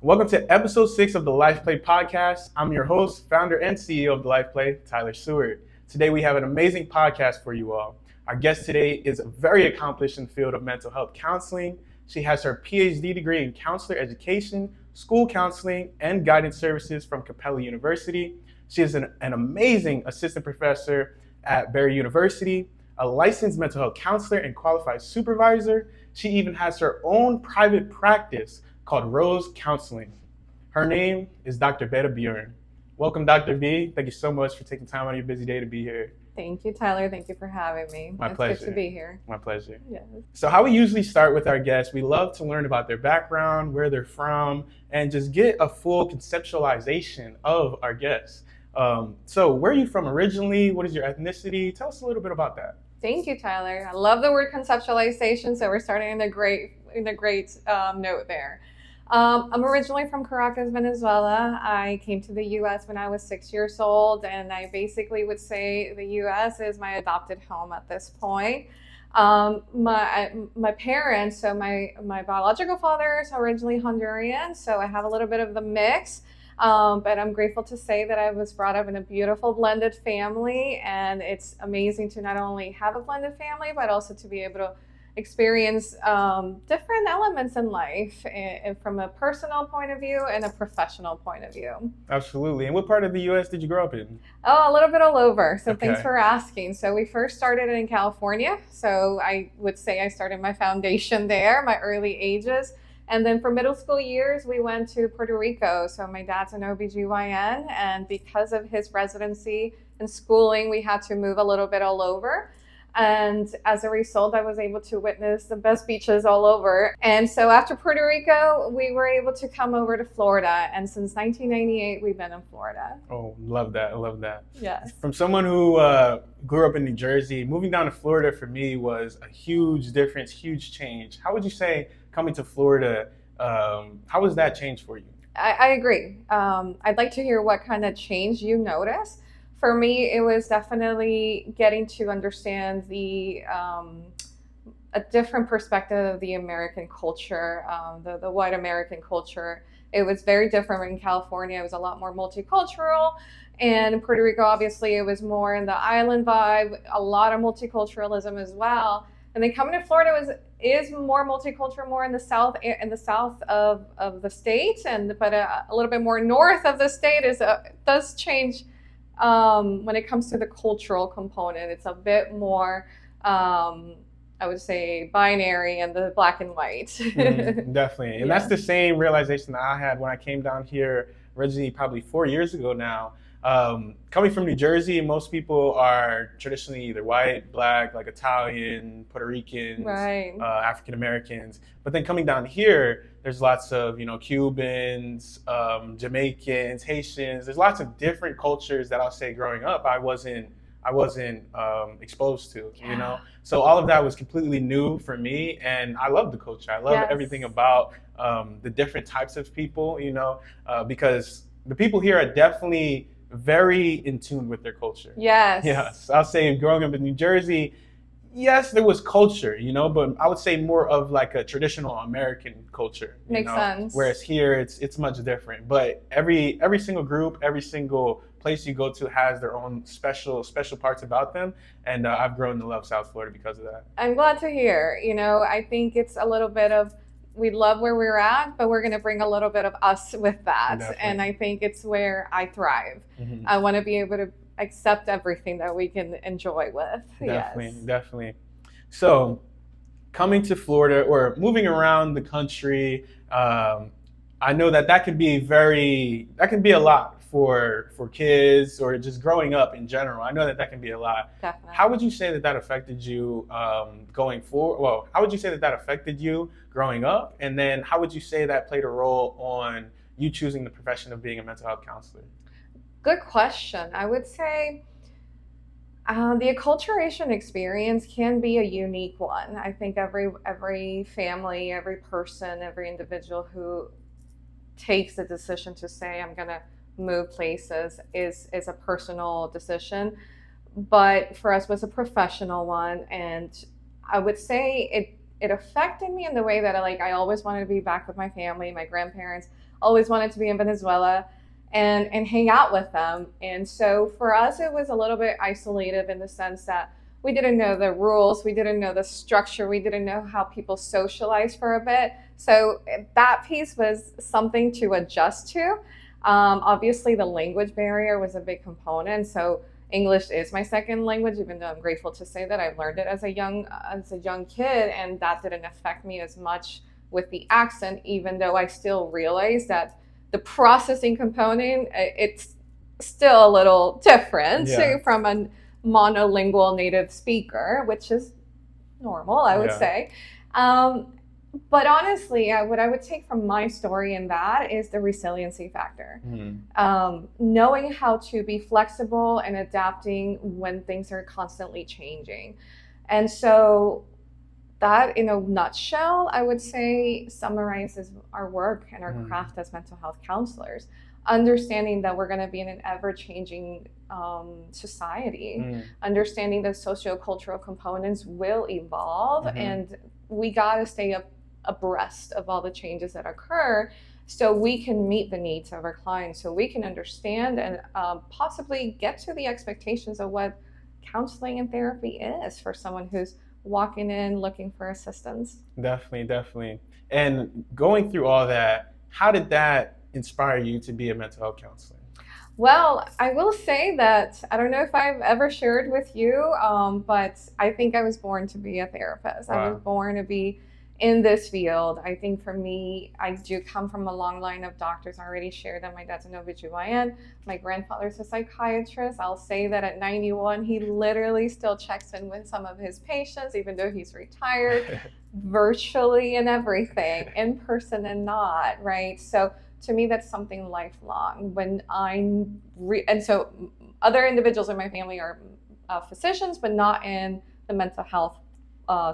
Welcome to episode 6 of the Life Play podcast. I'm your host, founder, and CEO of the Life Play, Tyler Seward. Today we have an amazing podcast for you all. Our guest today is very accomplished in the field of mental health counseling. She has her PhD degree in counselor education, school counseling, and guidance services from Capella University. She is an amazing assistant professor at Beda University, a licensed mental health counselor and qualified supervisor. She even has her own private practice called Rose Counseling. Her name is Dr. Beda Bjorn. Welcome, Dr. B. Thank you so much for taking time out of your busy day to be here. Thank you, Tyler. Thank you for having me. My pleasure. It's good to be here. My pleasure. Yes. So how we usually start with our guests, we love to learn about their background, where they're from, and just get a full conceptualization of our guests. So where are you from originally? What is your ethnicity? Tell us a little bit about that. Thank you, Tyler. I love the word conceptualization, so we're starting in a great note there. I'm originally from Caracas, Venezuela. I came to the U.S. when I was 6 years old, and I basically would say the U.S. is my adopted home at this point. My parents, so my biological father is originally Honduran, so I have a little bit of the mix. But I'm grateful to say that I was brought up in a beautiful blended family, and it's amazing to not only have a blended family, but also to be able to experience different elements in life from a personal point of view and a professional point of view. Absolutely. And what part of the U.S. did you grow up in? Oh, a little bit all over. So Okay. Thanks for asking. So we first started in California. So I would say I started my foundation there, my early ages. And then for middle school years, we went to Puerto Rico. So my dad's an OBGYN, and because of his residency and schooling, we had to move a little bit all over. And as a result, I was able to witness the best beaches all over. And so after Puerto Rico, we were able to come over to Florida. And since 1998, we've been in Florida. Oh, love that. I love that. Yes. From someone who grew up in New Jersey, moving down to Florida for me was a huge difference, huge change. How would you say coming to Florida, how was that change for you? I agree. I'd like to hear what kind of change you noticed. For me, it was definitely getting to understand a different perspective of the American culture, the white American culture. It was very different in California. It was a lot more multicultural. And in Puerto Rico, obviously, it was more in the island vibe, a lot of multiculturalism as well. And then coming to Florida is more multicultural, more in the south of the state, but a little bit more north of the state does change. When it comes to the cultural component, it's a bit more, I would say, binary and the black and white. Definitely. And that's the same realization that I had when I came down here originally probably 4 years ago now. Coming from New Jersey, most people are traditionally either white, black, like Italian, Puerto Ricans, Right. African Americans. But then coming down here, there's lots of Cubans, Jamaicans, Haitians. There's lots of different cultures that I'll say growing up I wasn't exposed to. So all of that was completely new for me, and I love the culture. I love Yes. everything about the different types of people. Because the people here are definitely very in tune with their culture. Yes. Yes, I'll say growing up in New Jersey, yes, there was culture, but I would say more of like a traditional American culture. Makes sense. Whereas here, it's much different. But every single group, every single place you go to has their own special parts about them, and I've grown to love South Florida because of that. I'm glad to hear. I think it's a little bit of, we love where we're at, but we're going to bring a little bit of us with that. Definitely. And I think it's where I thrive. Mm-hmm. I want to be able to accept everything that we can enjoy with. Definitely. So coming to Florida or moving around the country, I know that can be a lot for kids or just growing up in general. I know that can be a lot. Definitely. How would you say that affected you going forward? Well, how would you say that affected you growing up? And then how would you say that played a role on you choosing the profession of being a mental health counselor? Good question. I would say the acculturation experience can be a unique one. I think every family, every person, every individual who takes the decision to say, I'm going to move places is a personal decision. But for us, it was a professional one. And I would say it affected me in the way that I always wanted to be back with my family, my grandparents, always wanted to be in Venezuela and hang out with them. And so for us, it was a little bit isolated in the sense that we didn't know the rules, we didn't know the structure, we didn't know how people socialize for a bit. So that piece was something to adjust to. Obviously, the language barrier was a big component. So English is my second language, even though I'm grateful to say that I learned it as a young kid, and that didn't affect me as much with the accent, even though I still realized that the processing component, it's still a little different from a monolingual native speaker, which is normal, I would say. But honestly, what I would take from my story in that is the resiliency factor. Knowing how to be flexible and adapting when things are constantly changing. And so that, in a nutshell, I would say summarizes our work and our craft as mental health counselors. Understanding that we're going to be in an ever-changing society, understanding that sociocultural components will evolve, and we got to stay abreast of all the changes that occur so we can meet the needs of our clients, so we can understand and possibly get to the expectations of what counseling and therapy is for someone who's walking in looking for assistance. Definitely. And going through all that, how did that inspire you to be a mental health counselor? Well, I will say that I don't know if I've ever shared with you, but I think I was born to be a therapist. I was born to be in this field. I think for me, I do come from a long line of doctors. I already shared that my dad's an OBGYN. My grandfather's a psychiatrist. I'll say that at 91, he literally still checks in with some of his patients, even though he's retired, virtually and everything, in person and not, right? So to me, that's something lifelong. And so other individuals in my family are physicians, but not in the mental health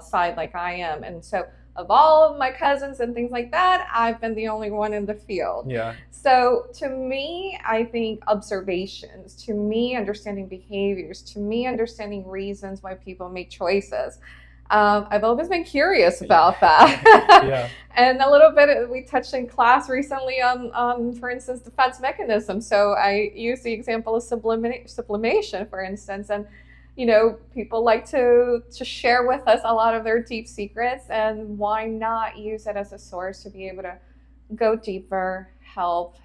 side like I am. And so of all of my cousins and things like that, I've been the only one in the field. So to me, I think observations, to me, understanding behaviors, to me, understanding reasons why people make choices. I've always been curious about that. And a little bit, we touched in class recently on, for instance, defense mechanisms. So I use the example of sublimation, for instance, and people like to share with us a lot of their deep secrets, and why not use it as a source to be able to go deeper, help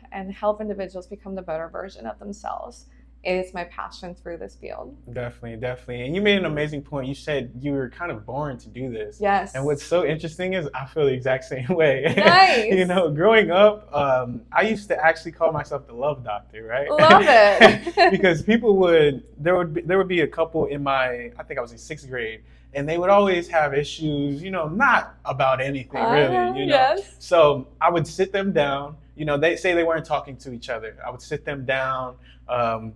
individuals become the better version of themselves. Is my passion through this field. Definitely. And you made an amazing point. You said you were kind of born to do this. Yes. And what's so interesting is I feel the exact same way. Nice. Growing up, I used to actually call myself the love doctor, right? Love it. Because there would be a couple in I think I was in 6th grade, and they would always have issues, not about anything really, Yes. So I would sit them down. They say they weren't talking to each other. I would sit them down,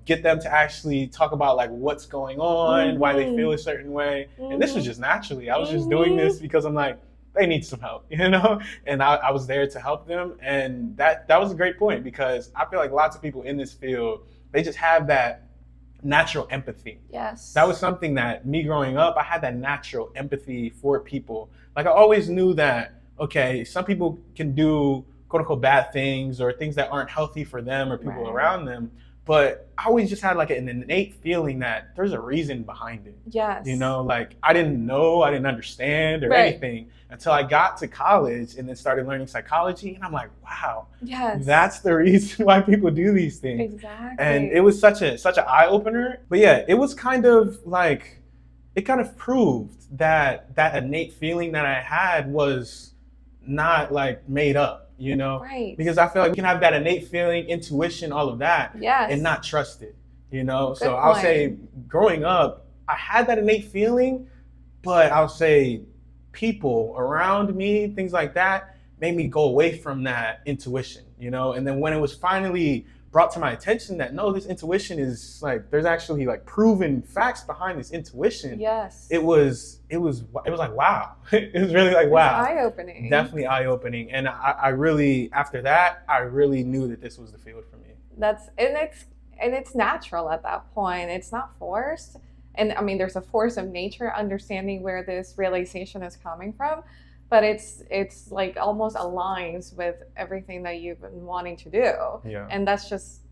get them to actually talk about like what's going on, why they feel a certain way. And this was just naturally. I was just doing this because I'm like, they need some help, and I was there to help them. And that was a great point, because I feel like lots of people in this field, they just have that natural empathy. Yes. That was something that me growing up, I had that natural empathy for people. Like I always knew that, okay, some people can do quote unquote bad things or things that aren't healthy for them or people around them. But I always just had like an innate feeling that there's a reason behind it. Yes. Like I didn't understand or anything until I got to college and then started learning psychology. And I'm like, wow, that's the reason why people do these things. Exactly. And it was such an eye opener. But yeah, it was kind of like, it kind of proved that innate feeling that I had was not like made up. Right. Because I feel like you can have that innate feeling, intuition, all of that, and not trust it, So I'll say growing up, I had that innate feeling, but I'll say people around me, things like that, made me go away from that intuition, And then when it was finally brought to my attention that no, this intuition is like, there's actually like proven facts behind this intuition. Yes. It was like, wow. It was really like, wow. Eye-opening. Definitely eye-opening. And I really, after that, I really knew that this was the field for me. And it's natural at that point. It's not forced. And I mean, there's a force of nature understanding where this realization is coming from, but it's like almost aligns with everything that you've been wanting to do. Yeah, And that's just,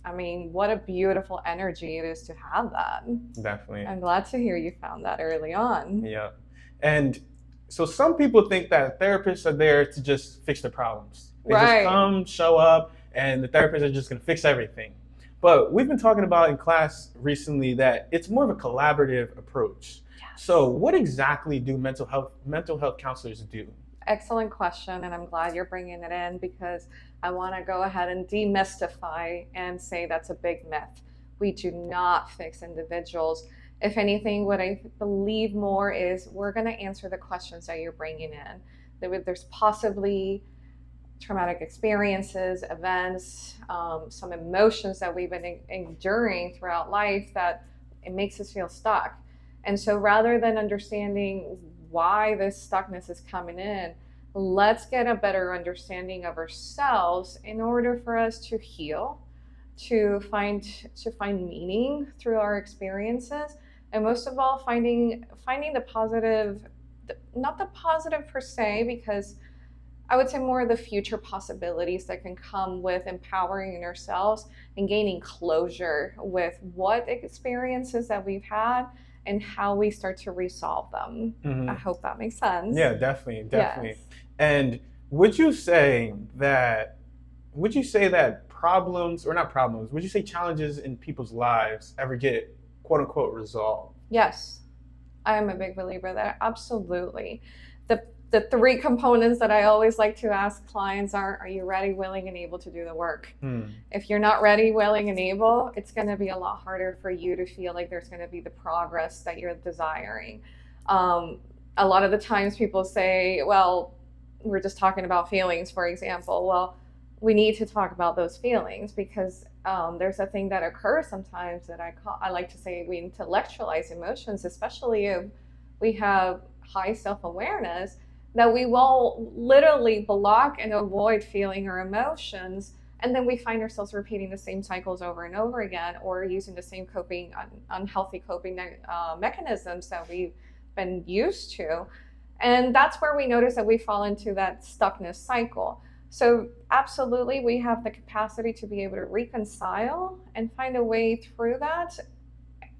I mean, what a beautiful energy it is to have that. definitely. I'm glad to hear you found that early on. Yeah. And so some people think that therapists are there to just fix the problems. They just Right. come, show up, and the therapists are just going to fix everything. But we've been talking about in class recently that it's more of a collaborative approach. Yes. So what exactly do mental health counselors do? Excellent question, and I'm glad you're bringing it in because I want to go ahead and demystify and say that's a big myth. We do not fix individuals. If anything, what I believe more is we're going to answer the questions that you're bringing in. There's possibly traumatic experiences, events, some emotions that we've been enduring throughout life that it makes us feel stuck. And so rather than understanding why this stuckness is coming in, let's get a better understanding of ourselves in order for us to heal, to find meaning through our experiences, and most of all finding the positive, not the positive per se, because I would say more of the future possibilities that can come with empowering ourselves and gaining closure with what experiences that we've had and how we start to resolve them. Mhm. I hope that makes sense. Yeah, definitely. Yes. And would you say that problems, or not problems, would you say challenges in people's lives ever get quote unquote resolved? Yes, I am a big believer that absolutely. The three components that I always like to ask clients are you ready, willing, and able to do the work? If you're not ready, willing, and able, it's going to be a lot harder for you to feel like there's going to be the progress that you're desiring. A lot of the times people say, well, we're just talking about feelings, for example. Well, we need to talk about those feelings because there's a thing that occurs sometimes that I like to say we intellectualize emotions, especially if we have high self-awareness, that we will literally block and avoid feeling our emotions, and then we find ourselves repeating the same cycles over and over again, or using the same unhealthy coping mechanisms that we've been used to. And that's where we notice that we fall into that stuckness cycle. So absolutely, we have the capacity to be able to reconcile and find a way through that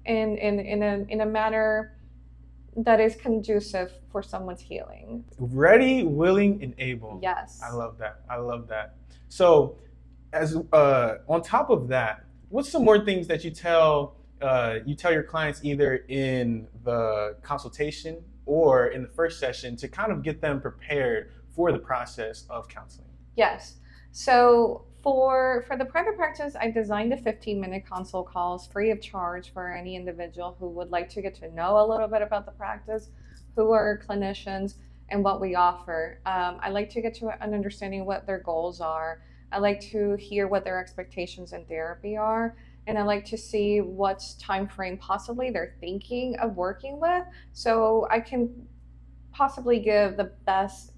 in a manner that is conducive for someone's healing. Ready, willing, and able. Yes. I love that. So, as on top of that, what's some more things that you tell your clients either in the consultation or in the first session to kind of get them prepared for the process of counseling? Yes. So for the private practice, I designed the 15-minute consult calls free of charge for any individual who would like to get to know a little bit about the practice, who are clinicians, and what we offer. I like to get to an understanding what their goals are. I like to hear what their expectations in therapy are. And I like to see what time frame possibly they're thinking of working with, so I can possibly give the best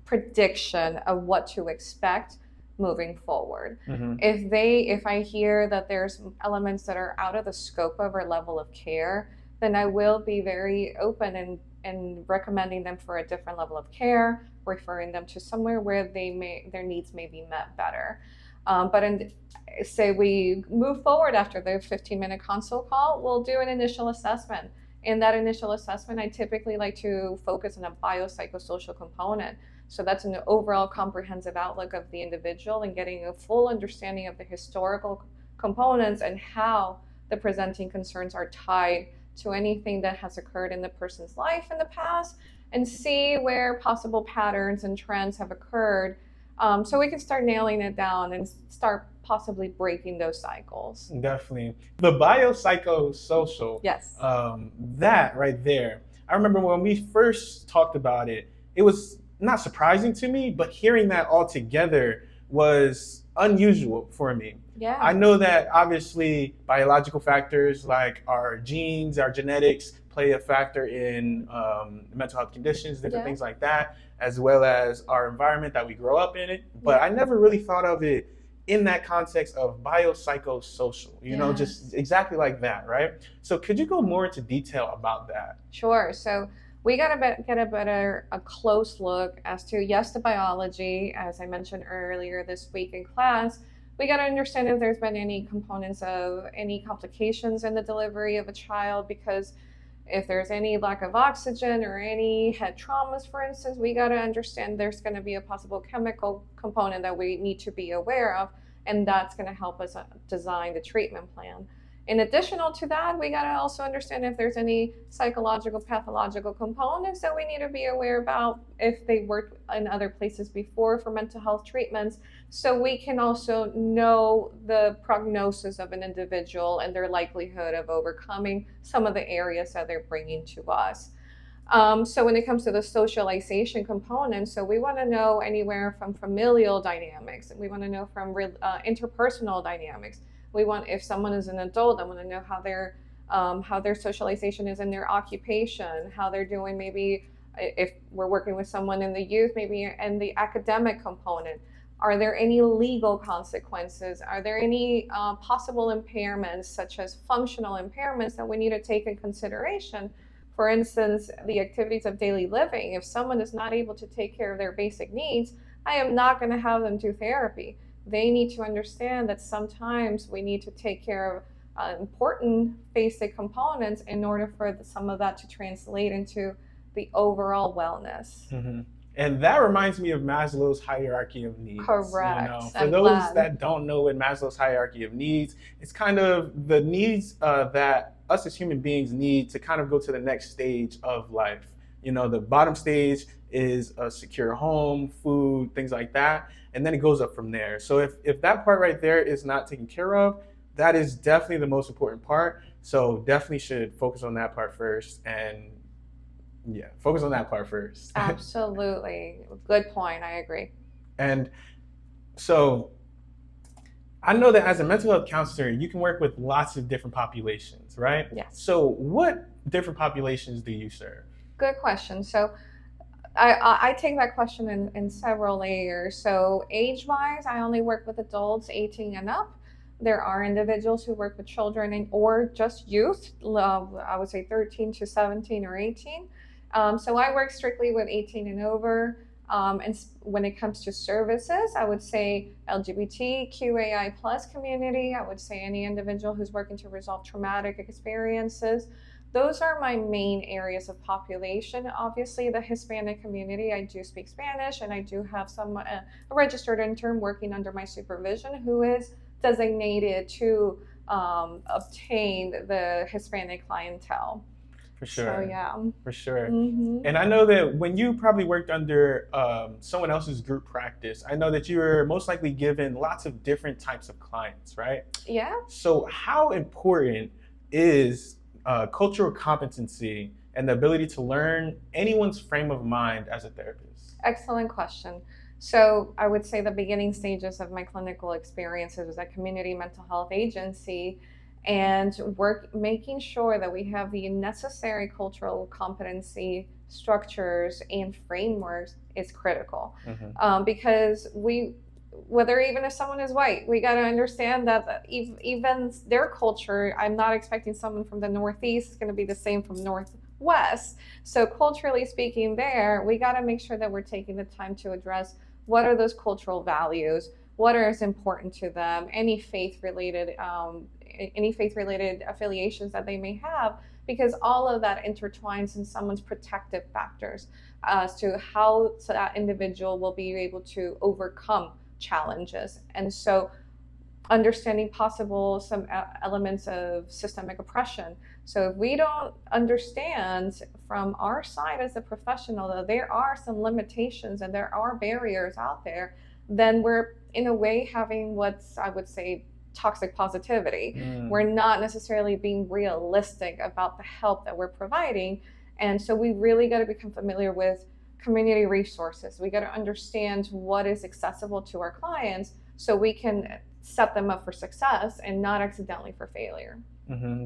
prediction of what to expect moving forward. Mm-hmm. If I hear that there's elements that are out of the scope of our level of care, then I will be very open and recommending them for a different level of care, referring them to somewhere where their needs may be met better. But say we move forward after the 15-minute consult call, we'll do an initial assessment. In that initial assessment, I typically like to focus on a biopsychosocial component. So that's an overall comprehensive outlook of the individual and getting a full understanding of the historical components and how the presenting concerns are tied to anything that has occurred in the person's life in the past, and see where possible patterns and trends have occurred, so we can start nailing it down and start possibly breaking those cycles. Definitely. The biopsychosocial, yes, that right there. I remember when we first talked about it, it was not surprising to me, but hearing that all together was unusual for me. Yeah. I know that obviously biological factors like our genes, our genetics play a factor in mental health conditions, different things like that, as well as our environment that we grow up in it. But I never really thought of it in that context of biopsychosocial, just exactly like that, right? So could you go more into detail about that? Sure. So we got to get a close look as to, yes, the biology, as I mentioned earlier this week in class. We got to understand if there's been any components of any complications in the delivery of a child, because if there's any lack of oxygen or any head traumas, for instance, we got to understand there's going to be a possible chemical component that we need to be aware of, and that's going to help us design the treatment plan. In additional to that, we got to also understand if there's any psychological, pathological components that we need to be aware about if they worked in other places before for mental health treatments, so we can also know the prognosis of an individual and their likelihood of overcoming some of the areas that they're bringing to us. So when it comes to the socialization component, so we want to know anywhere from familial dynamics, we want to know from interpersonal dynamics. We want, if someone is an adult, I want to know how their socialization is in their occupation, how they're doing, maybe if we're working with someone in the youth, maybe in the academic component. Are there any legal consequences? Are there any possible impairments, such as functional impairments, that we need to take in consideration? For instance, the activities of daily living. If someone is not able to take care of their basic needs, I am not going to have them do therapy. They need to understand that sometimes we need to take care of important basic components in order for some of that to translate into the overall wellness. Mm-hmm. And that reminds me of Maslow's hierarchy of needs. Correct. For those that don't know what Maslow's hierarchy of needs, it's kind of the needs that us as human beings need to kind of go to the next stage of life. The bottom stage is a secure home, food, things like that, and then it goes up from there. So if that part right there is not taken care of, that is definitely the most important part. So definitely should focus on that part first, and focus on that part first. Absolutely. Good point. I agree. And so I know that as a mental health counselor, you can work with lots of different populations, right? Yes. So what different populations do you serve? Good question. So I take that question in several layers. So age-wise, I only work with adults 18 and up. There are individuals who work with children or just youth, I would say 13 to 17 or 18. So I work strictly with 18 and over. And when it comes to services, I would say LGBTQAI plus community. I would say any individual who's working to resolve traumatic experiences. Those are my main areas of population. Obviously, the Hispanic community, I do speak Spanish, and I do have a registered intern working under my supervision who is designated to obtain the Hispanic clientele. For sure. So, yeah. For sure. Mm-hmm. And I know that when you probably worked under someone else's group practice, I know that you were most likely given lots of different types of clients, right? Yeah. So how important is cultural competency and the ability to learn anyone's frame of mind as a therapist? Excellent question. So I would say the beginning stages of my clinical experiences was at community mental health agency, and making sure that we have the necessary cultural competency structures and frameworks is critical. Mm-hmm. Because whether even if someone is white, we got to understand that even their culture, I'm not expecting someone from the Northeast is going to be the same from Northwest. So culturally speaking there, we got to make sure that we're taking the time to address what are those cultural values, what is important to them, any faith-related affiliations that they may have, because all of that intertwines in someone's protective factors as to how that individual will be able to overcome challenges. And so understanding some elements of systemic oppression. So if we don't understand from our side as a professional that there are some limitations and there are barriers out there, then we're in a way having what's, I would say, toxic positivity. We're not necessarily being realistic about the help that we're providing. And so we really got to become familiar with community resources. We got to understand what is accessible to our clients so we can set them up for success and not accidentally for failure.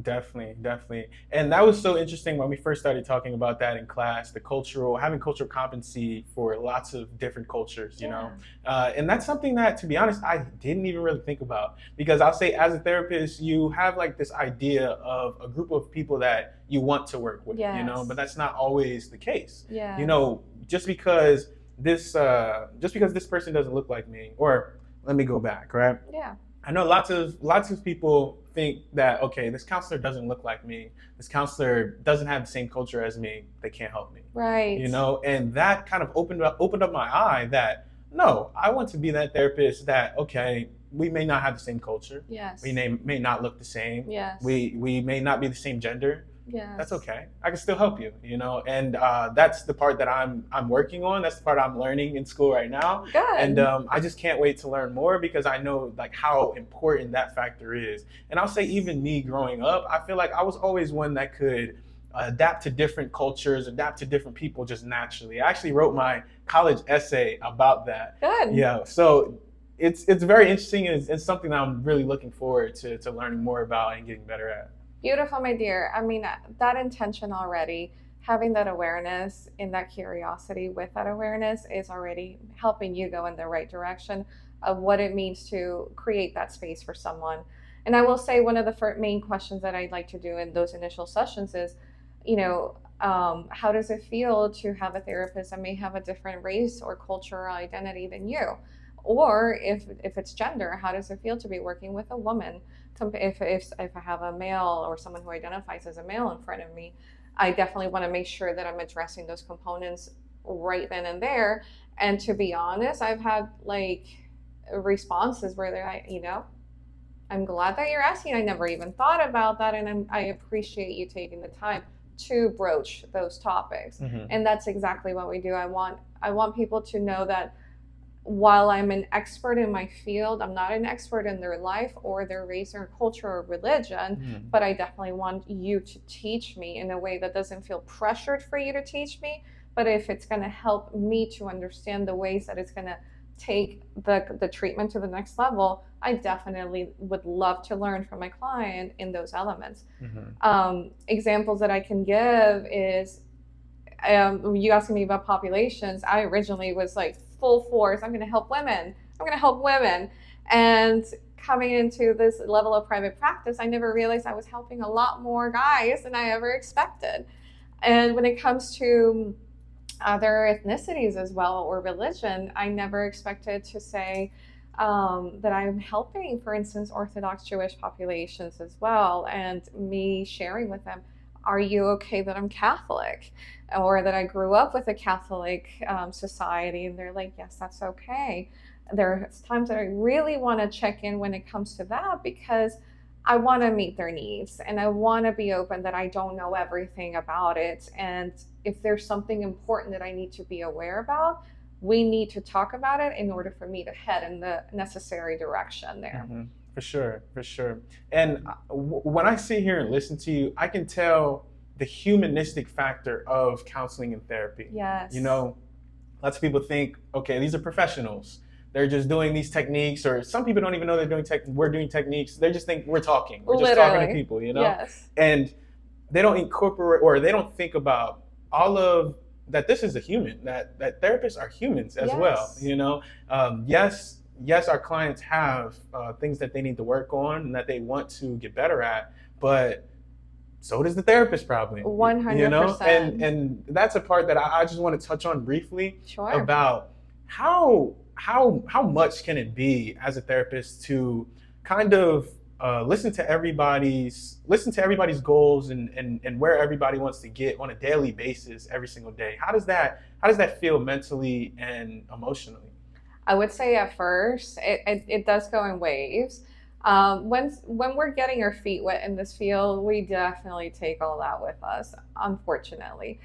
Definitely, definitely. And that was so interesting when we first started talking about that in class, the cultural, having cultural competency for lots of different cultures, you know? Yeah. And that's something that, to be honest, I didn't even really think about because I'll say as a therapist, you have like this idea of a group of people that you want to work with, you know, but Yes. that's not always the case. You Yes. know, just because this person doesn't look like me, or let me go back, right? Yeah. I know lots of people think that okay, this counselor doesn't look like me. This counselor doesn't have the same culture as me. They can't help me, Right. you know. And that kind of opened up my eye that no, I want to be that therapist. That okay, we may not have the same culture. Yes. We may not look the same. Yes. We may not be the same gender. That's Yes. okay. I can still help you, you know. And that's the part that I'm working on. That's the part I'm learning in school right now. And Good. I just can't wait to learn more because I know like how important that factor is. And I'll say even me growing up, I feel like I was always one that could adapt to different cultures, adapt to different people just naturally. I actually wrote my college essay about that. Good. Yeah. So it's very interesting and it's something that I'm really looking forward to learning more about and getting better at. Beautiful, my dear. I mean, that intention already, having that awareness and that curiosity with that awareness is already helping you go in the right direction of what it means to create that space for someone. And I will say one of the main questions that I'd like to do in those initial sessions is, how does it feel to have a therapist that may have a different race or cultural identity than you? Or if it's gender, how does it feel to be working with a woman? If I have a male or someone who identifies as a male in front of me, I definitely want to make sure that I'm addressing those components right then and there. And to be honest, I've had like responses where they're like, I'm glad that you're asking. I never even thought about that, and I appreciate you taking the time to broach those topics. And that's exactly what we do. I want people to know that while I'm an expert in my field, I'm not an expert in their life or their race or culture or religion, but I definitely want you to teach me in a way that doesn't feel pressured for you to teach me, but if it's going to help me to understand the ways that it's going to take the treatment to the next level, I definitely would love to learn from my client in those elements. Examples that I can give is, you asking me about populations, I originally was like full force, I'm going to help women. And coming into this level of private practice, I never realized I was helping a lot more guys than I ever expected. And when it comes to other ethnicities as well or religion, I never expected to say that I'm helping, for instance, Orthodox Jewish populations as well, and me sharing with them, are you okay that I'm Catholic or that I grew up with a Catholic society? And they're like, yes, that's okay. There's times that I really want to check in when it comes to that because I want to meet their needs and I want to be open that I don't know everything about it. And if there's something important that I need to be aware about, we need to talk about it in order for me to head in the necessary direction there. For sure. And when I sit here and listen to you, I can tell the humanistic factor of counseling and therapy. Yes. You know, lots of people think, okay, these are professionals. They're just doing these techniques, or some people don't even know we're doing techniques. They just think we're talking. We're just talking to people, you know? Yes. And they don't incorporate or they don't think about all of that this is a human, that therapists are humans as well, you know? Yes, our clients have things that they need to work on and that they want to get better at, but so does the therapist probably. 100%. You know, and that's a part that I just want to touch on briefly. Sure. About how much can it be as a therapist to kind of listen to everybody's goals and where everybody wants to get on a daily basis every single day. How does that feel mentally and emotionally? I would say at first it does go in waves. When we're getting our feet wet in this field, we definitely take all that with us, unfortunately.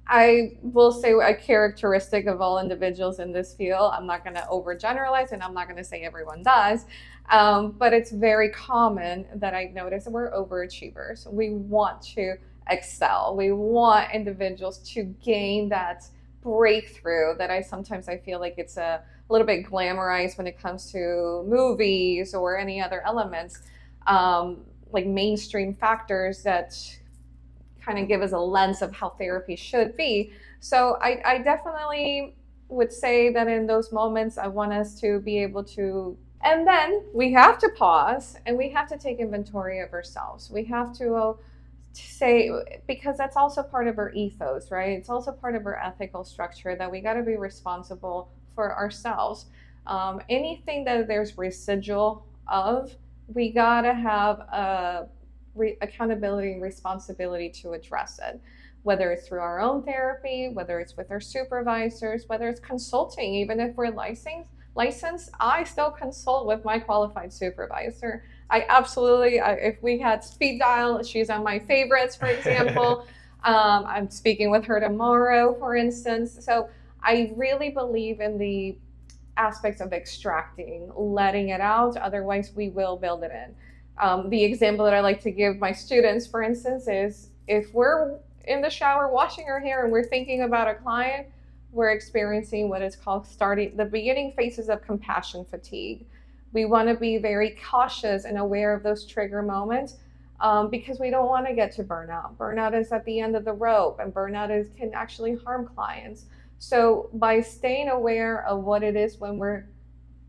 I will say a characteristic of all individuals in this field, I'm not going to overgeneralize and I'm not going to say everyone does, but it's very common that I notice that we're overachievers. We want to excel. We want individuals to gain that breakthrough that I feel like it's a little bit glamorized when it comes to movies or any other elements. like mainstream factors that kind of give us a lens of how therapy should be. So I definitely would say that in those moments, I want us to be able to, and then we have to pause and we have to take inventory of ourselves. We have to say, because that's also part of our ethos, right? It's also part of our ethical structure that we got to be responsible for ourselves. Anything that there's residual of, we got to have a accountability and responsibility to address it, whether it's through our own therapy, whether it's with our supervisors, whether it's consulting. Even if we're licensed, I still consult with my qualified supervisor. I absolutely, if we had speed dial, she's on my favorites, for example. I'm speaking with her tomorrow, for instance. So I really believe in the aspects of extracting, letting it out. Otherwise, we will build it in. The example that I like to give my students, for instance, is if we're in the shower washing our hair and we're thinking about a client, we're experiencing what is called starting the beginning phases of compassion fatigue. We want to be very cautious and aware of those trigger moments because we don't want to get to burnout. Burnout is at the end of the rope, and burnout can actually harm clients. So by staying aware of what it is when we're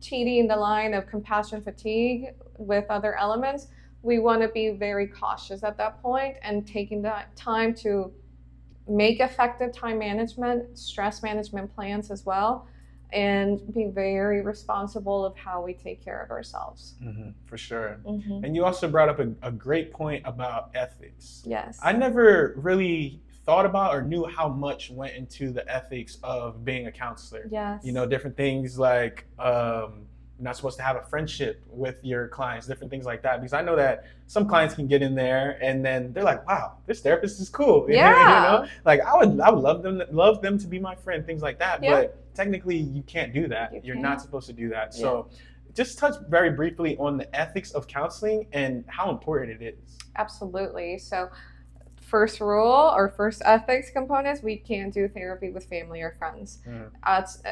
teetering the line of compassion fatigue with other elements, we want to be very cautious at that point and taking that time to make effective time management, stress management plans as well, and be very responsible of how we take care of ourselves. For sure. And you also brought up a great point about ethics. Yes. I never really thought about or knew how much went into the ethics of being a counselor. Yes. You know, different things like you're not supposed to have a friendship with your clients, different things like that. Because I know that some clients can get in there and then they're like, wow, this therapist is cool. Yeah. You know, like I would love them to be my friend, things like that. Yeah. But technically you can't do that. You're not supposed to do that. Yeah. So just touch very briefly on the ethics of counseling and how important it is. Absolutely. So first rule or first ethics components, we can't do therapy with family or friends. As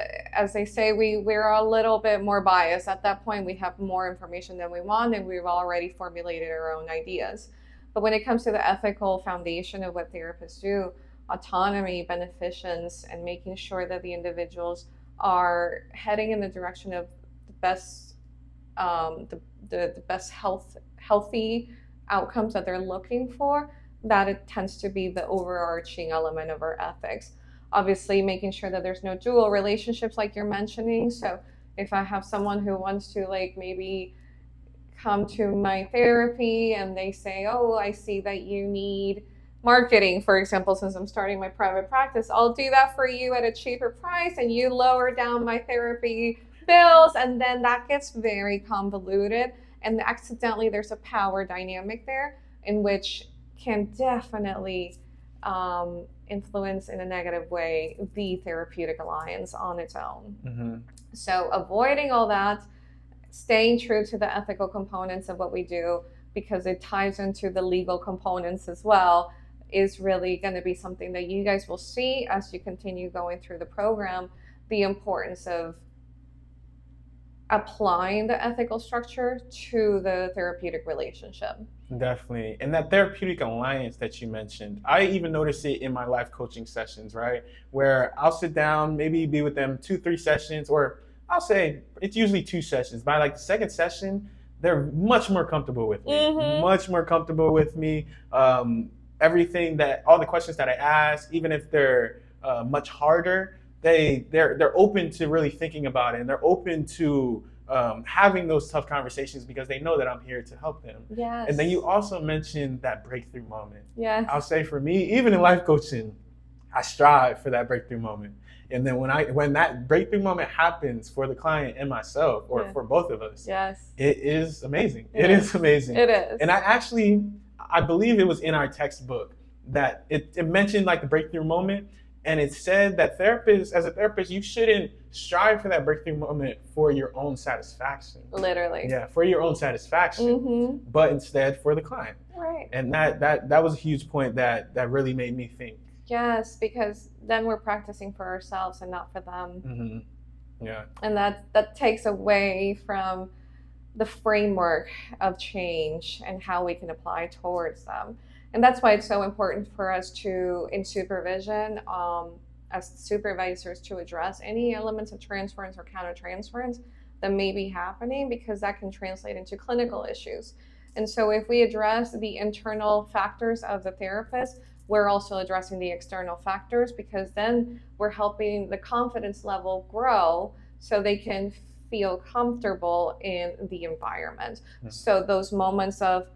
they say, we're a little bit more biased. At that point, we have more information than we want, and we've already formulated our own ideas. But when it comes to the ethical foundation of what therapists do, autonomy, beneficence, and making sure that the individuals are heading in the direction of the best, the best healthy outcomes that they're looking for, that it tends to be the overarching element of our ethics. Obviously, making sure that there's no dual relationships like you're mentioning. So if I have someone who wants to maybe come to my therapy and they say, oh, I see that you need marketing, for example, since I'm starting my private practice, I'll do that for you at a cheaper price and you lower down my therapy bills. And then that gets very convoluted. And accidentally, there's a power dynamic there in which can definitely influence in a negative way the therapeutic alliance on its own. So avoiding all that, staying true to the ethical components of what we do, because it ties into the legal components as well, is really going to be something that you guys will see as you continue going through the program, the importance of applying the ethical structure to the therapeutic relationship. Definitely. And that therapeutic alliance that you mentioned, I even notice it in my life coaching sessions, right? Where I'll sit down, maybe be with them 2-3 sessions, or I'll say it's usually 2 sessions. By the second session, they're much more comfortable with me, much more comfortable with me. Everything all the questions that I ask, even if they're much harder, they're open to really thinking about it, and they're open to having those tough conversations because they know that I'm here to help them. Yes. And then you also mentioned that breakthrough moment. Yes. I'll say for me, even in life coaching, I strive for that breakthrough moment. And then when that breakthrough moment happens for the client and myself, or for both of us, it is amazing. It is amazing. It is. And I believe it was in our textbook that it mentioned the breakthrough moment. And it said that as a therapist, you shouldn't strive for that breakthrough moment for your own satisfaction. Literally. Yeah, for your own satisfaction, but instead for the client. Right. And that was a huge point that really made me think. Yes, because then we're practicing for ourselves and not for them. Yeah. And that takes away from the framework of change and how we can apply towards them. And that's why it's so important for us to, in supervision, as supervisors, to address any elements of transference or countertransference that may be happening, because that can translate into clinical issues. And so if we address the internal factors of the therapist, we're also addressing the external factors, because then we're helping the confidence level grow so they can feel comfortable in the environment. Mm-hmm. So those moments of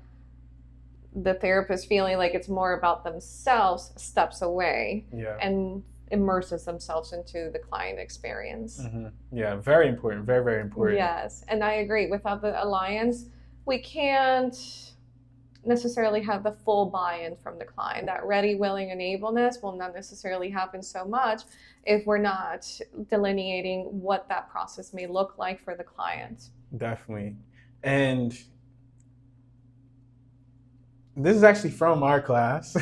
the therapist feeling like it's more about themselves steps away and immerses themselves into the client experience. Mm-hmm. Yeah, very important. Very, very important. Yes, and I agree. Without the alliance, we can't necessarily have the full buy-in from the client. That ready, willing, and ableness will not necessarily happen so much if we're not delineating what that process may look like for the client. Definitely. And this is actually from our class,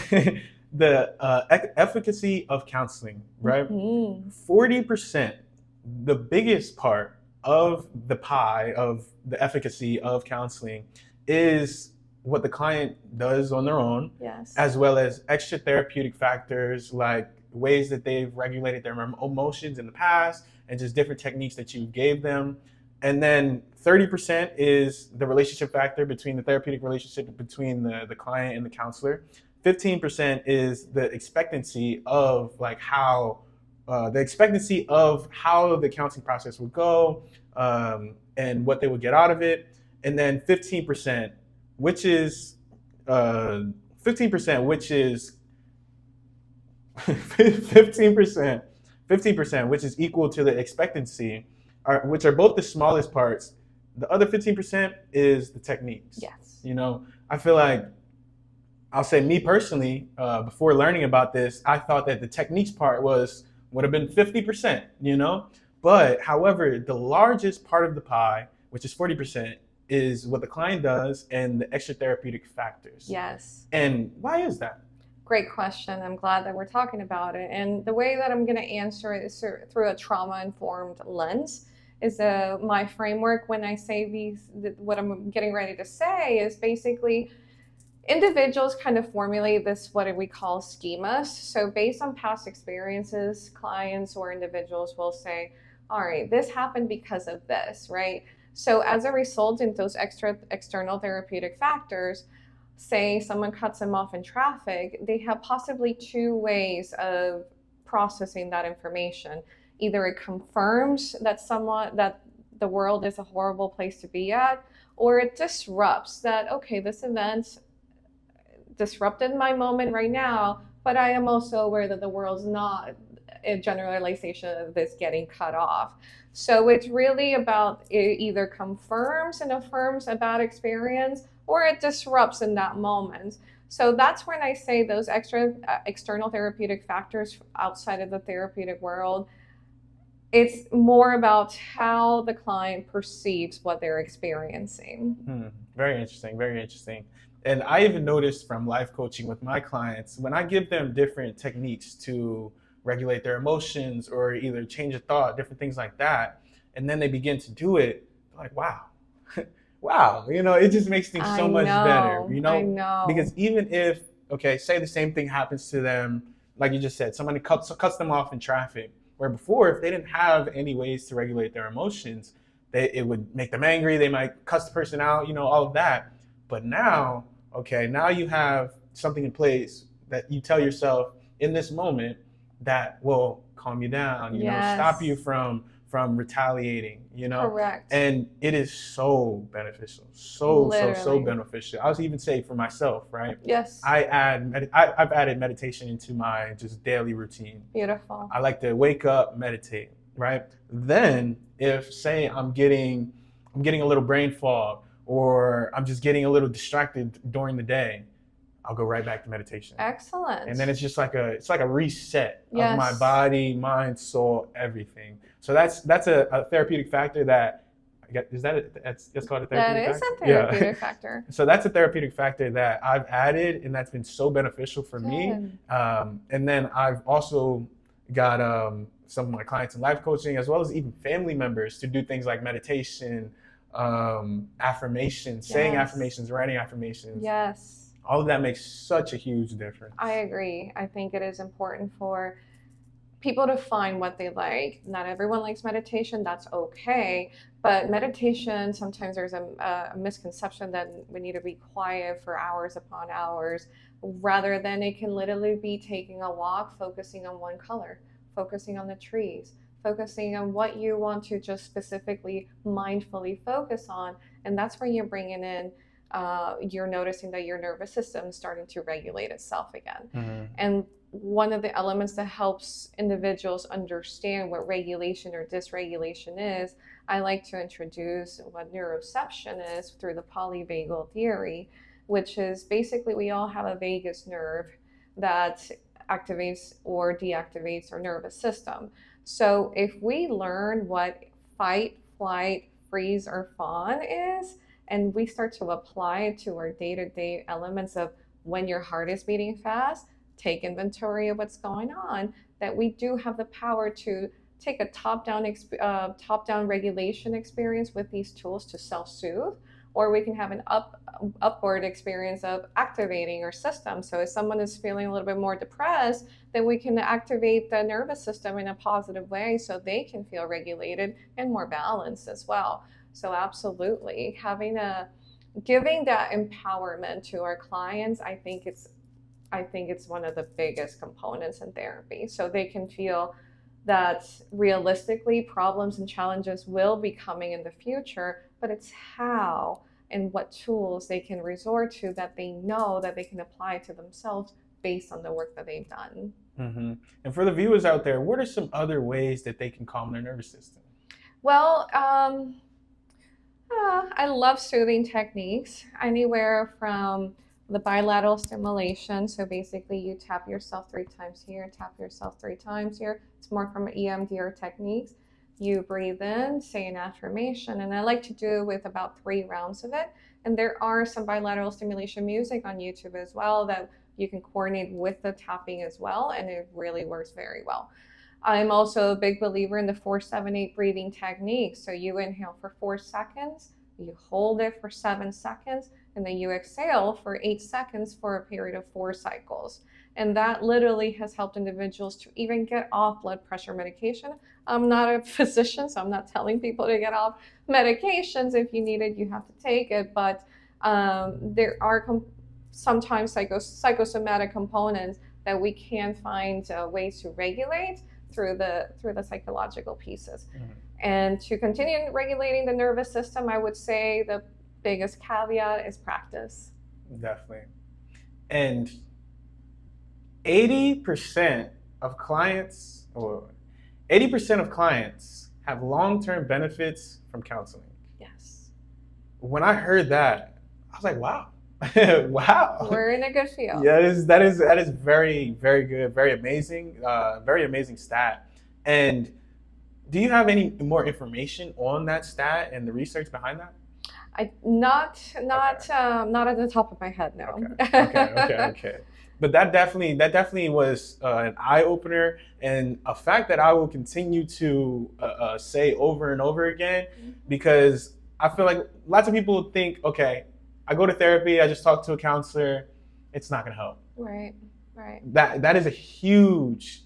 the efficacy of counseling, right? Mm-hmm. 40%, the biggest part of the pie of the efficacy of counseling is what the client does on their own, yes, as well as extra therapeutic factors like ways that they've regulated their emotions in the past and just different techniques that you gave them. And then 30% is the relationship factor between the therapeutic relationship between the client and the counselor. 15% is the expectancy of like how the counseling process would go and what they would get out of it. And then 15%, which is 15%, which is 15%, which is equal to the expectancy, which are both the smallest parts. The other 15% is the techniques. Yes. You know, I feel like, I'll say me personally, before learning about this, I thought that the techniques part would have been 50%, you know? But however, the largest part of the pie, which is 40%, is what the client does and the extra therapeutic factors. Yes. And why is that? Great question. I'm glad that we're talking about it. And the way that I'm going to answer it is through a trauma-informed lens. Is my framework when I say what I'm getting ready to say is basically individuals kind of formulate this, what we call schemas. So based on past experiences, clients or individuals will say, all right, this happened because of this, right? So as a result, in those external therapeutic factors, say someone cuts them off in traffic, they have possibly two ways of processing that information. Either it confirms that the world is a horrible place to be at, or it disrupts that, okay, this event disrupted my moment right now, but I am also aware that the world's not a generalization of this getting cut off. So it's really about it either confirms and affirms a bad experience, or it disrupts in that moment. So that's when I say those external therapeutic factors outside of the therapeutic world, it's more about how the client perceives what they're experiencing. Very interesting, very interesting. And I even noticed from life coaching with my clients, when I give them different techniques to regulate their emotions or either change a thought, different things like that, and then they begin to do it, they're like, wow, wow, you know, it just makes things so much better, you know? I know. Because even if, okay, say the same thing happens to them, like you just said, somebody cuts them off in traffic, where before, if they didn't have any ways to regulate their emotions, it would make them angry, they might cuss the person out, you know, all of that. But now, okay, now you have something in place that you tell yourself in this moment that will calm you down, you know, stop you from retaliating, you know. Correct. And it is so beneficial, so beneficial. I'll even say for myself, right? Yes. I've added meditation into my just daily routine. Beautiful. I like to wake up, meditate, right? Then if say I'm getting a little brain fog, or I'm just getting a little distracted during the day, I'll go right back to meditation. Excellent. And then it's just like a reset of my body, mind, soul, everything. So that's a therapeutic factor that, that's called a therapeutic factor? That is a therapeutic factor. So that's a therapeutic factor that I've added, and that's been so beneficial for me. And then I've also got some of my clients in life coaching, as well as even family members, to do things like meditation, affirmations, saying Yes. affirmations, writing affirmations. Yes. All of that makes such a huge difference. I agree. I think it is important for people to find what they like. Not everyone likes meditation, that's okay. But meditation, sometimes there's a misconception that we need to be quiet for hours upon hours, rather than it can literally be taking a walk, focusing on one color, focusing on the trees, focusing on what you want to just specifically mindfully focus on. And that's where you're bringing in, you're noticing that your nervous system is starting to regulate itself again. Mm-hmm. And one of the elements that helps individuals understand what regulation or dysregulation is, I like to introduce what neuroception is through the polyvagal theory, which is basically we all have a vagus nerve that activates or deactivates our nervous system. So if we learn what fight, flight, freeze, or fawn is, and we start to apply it to our day-to-day elements of when your heart is beating fast, take inventory of what's going on, that we do have the power to take a top-down regulation experience with these tools to self-soothe, or we can have an upward experience of activating our system. So if someone is feeling a little bit more depressed, then we can activate the nervous system in a positive way so they can feel regulated and more balanced as well. So absolutely, giving that empowerment to our clients, I think it's one of the biggest components in therapy. So they can feel that realistically problems and challenges will be coming in the future, but it's how and what tools they can resort to that they know that they can apply to themselves based on the work that they've done. Mm-hmm. And for the viewers out there, what are some other ways that they can calm their nervous system? Well, I love soothing techniques, anywhere from the bilateral stimulation. So basically you tap yourself 3 times here, tap yourself 3 times here. It's more from EMDR techniques. You breathe in, say an affirmation, and I like to do with about 3 rounds of it. And there are some bilateral stimulation music on YouTube as well that you can coordinate with the tapping as well, and it really works very well. I'm also a big believer in the 4-7-8 breathing technique. So you inhale for 4 seconds, you hold it for 7 seconds, and then you exhale for 8 seconds for a period of 4 cycles. And that literally has helped individuals to even get off blood pressure medication. I'm not a physician, so I'm not telling people to get off medications. If you need it, you have to take it. But there are sometimes psychosomatic components that we can find ways to regulate through the psychological pieces. Mm-hmm. And to continue regulating the nervous system, I would say the biggest caveat is practice. Definitely. And 80% of clients have long-term benefits from counseling. Yes. When I heard that, I was like, wow. Wow. We're in a good field. Yeah, that is very, very good, very amazing stat. And do you have any more information on that stat and the research behind that? Not at the top of my head, no. Okay. But that definitely was an eye opener, and a fact that I will continue to say over and over again, because I feel like lots of people think, okay, I go to therapy, I just talk to a counselor, it's not gonna help. Right. That is a huge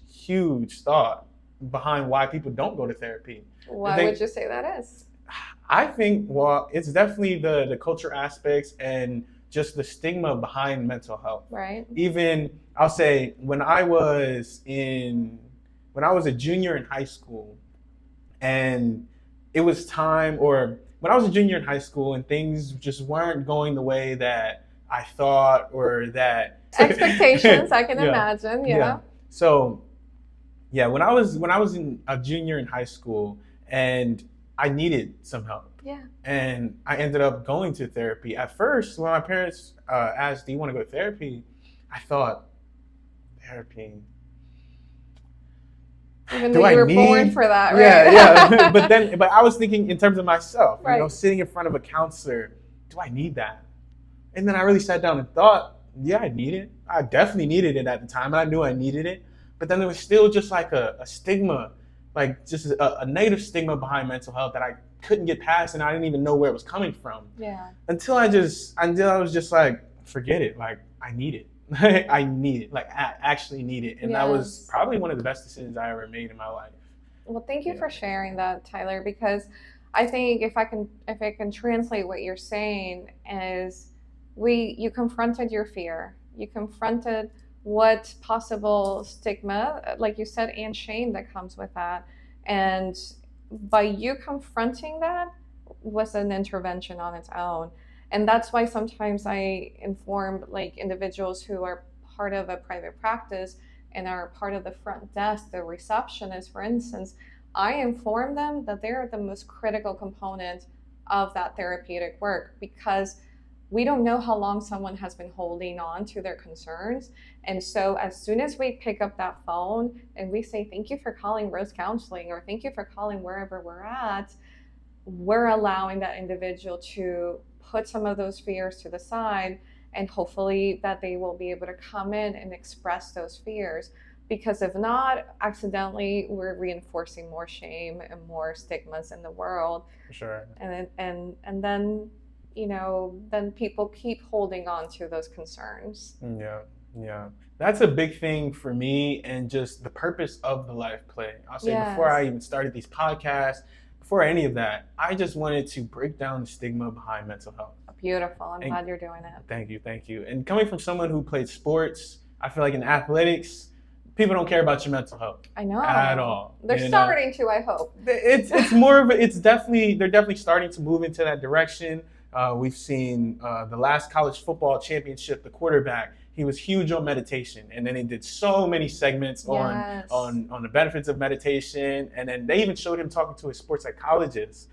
thought behind why people don't go to therapy. Why would you say that is? I think, well, it's definitely the culture aspects and just the stigma behind mental health. Right. Even, I'll say, when I was a junior in high school, and it was time, or when I was a junior in high school and things just weren't going the way that I thought, or that expectations, I can imagine. Yeah. So, yeah, when I was a junior in high school, and I needed some help. Yeah. And I ended up going to therapy. At first, when my parents asked, "Do you want to go to therapy?" I thought, therapy. Even though you were born for that, right? Yeah. But I was thinking in terms of myself, right. Sitting in front of a counselor, do I need that? And then I really sat down and thought, yeah, I need it. I definitely needed it at the time, and I knew I needed it. But then there was still just like a stigma, like just a negative stigma behind mental health that I couldn't get past, and I didn't even know where it was coming from. Yeah. Until I was just like, forget it. Like, I need it. I need it. Like, I actually need it. And that was probably one of the best decisions I ever made in my life. Well, thank you for sharing that, Tyler, because I think if I can translate what you're saying is you confronted your fear. You confronted what possible stigma, like you said, and shame that comes with that. And by you confronting that was an intervention on its own. And that's why sometimes I inform like individuals who are part of a private practice and are part of the front desk, the receptionist, for instance, I inform them that they're the most critical component of that therapeutic work, because we don't know how long someone has been holding on to their concerns. And so as soon as we pick up that phone and we say, thank you for calling Rose Counseling, or thank you for calling wherever we're at, we're allowing that individual to put some of those fears to the side, and hopefully that they will be able to come in and express those fears. Because if not, accidentally, we're reinforcing more shame and more stigmas in the world. For sure. And then, then people keep holding on to those concerns. Yeah. That's a big thing for me, and just the purpose of the Life Play. I'll say before I even started these podcasts, before any of that, I just wanted to break down the stigma behind mental health. Beautiful. I'm glad you're doing it. Thank you. And coming from someone who played sports, I feel like in athletics, people don't care about your mental health. I know. At all. They're starting to, I hope. It's more of they're definitely starting to move into that direction. We've seen the last college football championship, the quarterback, he was huge on meditation, and then he did so many segments on the benefits of meditation, and then they even showed him talking to a sports psychologist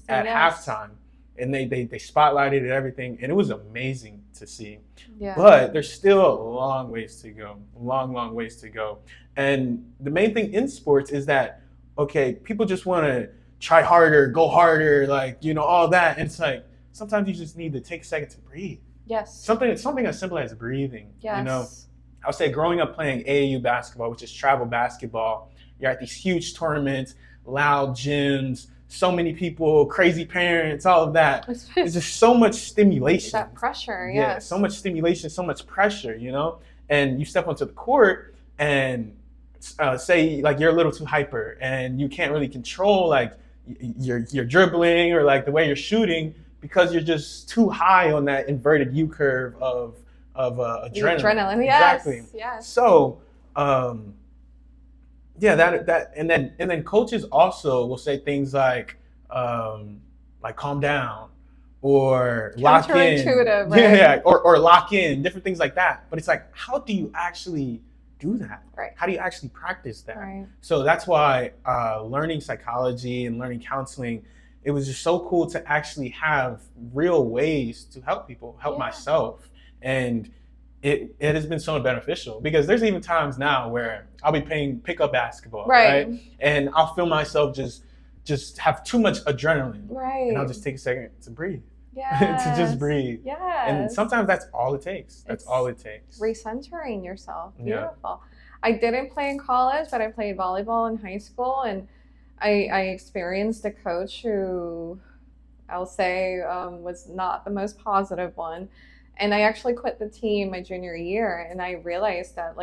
at halftime, and they spotlighted it, everything, and it was amazing to see. Yeah. But there's still a long ways to go, long ways to go. And the main thing in sports is that, okay, people just want to try harder, go harder, like, all that. And it's like, sometimes you just need to take a second to breathe. Yes. Something as simple as breathing. Yes. I would say growing up playing AAU basketball, which is travel basketball, you're at these huge tournaments, loud gyms, so many people, crazy parents, all of that. It's just so much stimulation. That pressure, yeah. So much stimulation, so much pressure, And you step onto the court and say like you're a little too hyper and you can't really control like your dribbling or like the way you're shooting, because you're just too high on that inverted U curve of adrenaline. Adrenaline, exactly. Yes. So, that and then coaches also will say things like calm down or lock in. Counterintuitive, right? Yeah, or lock in, different things like that. But it's like, how do you actually do that? Right. How do you actually practice that? Right. So that's why learning psychology and learning counseling, it was just so cool to actually have real ways to help people, help myself. And it has been so beneficial, because there's even times now where I'll be playing pickup basketball, right? And I'll feel myself just have too much adrenaline. Right. And I'll just take a second to breathe. Yes. To just breathe. Yes. And sometimes that's all it takes. That's all it takes. Recentering yourself. Beautiful. Yeah. I didn't play in college, but I played volleyball in high school, and I experienced a coach who I'll say was not the most positive one. And I actually quit the team my junior year, and I realized that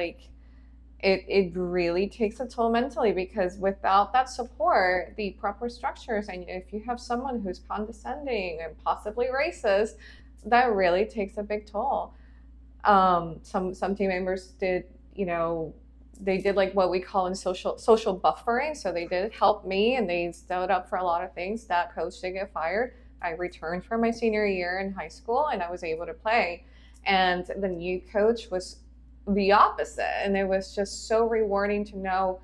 it really takes a toll mentally, because without that support, the proper structures, and if you have someone who's condescending and possibly racist, that really takes a big toll. Some team members did, they did like what we call in social buffering. So they did help me, and they stood up for a lot of things. That coach did get fired. I returned from my senior year in high school, and I was able to play. And the new coach was the opposite. And it was just so rewarding to know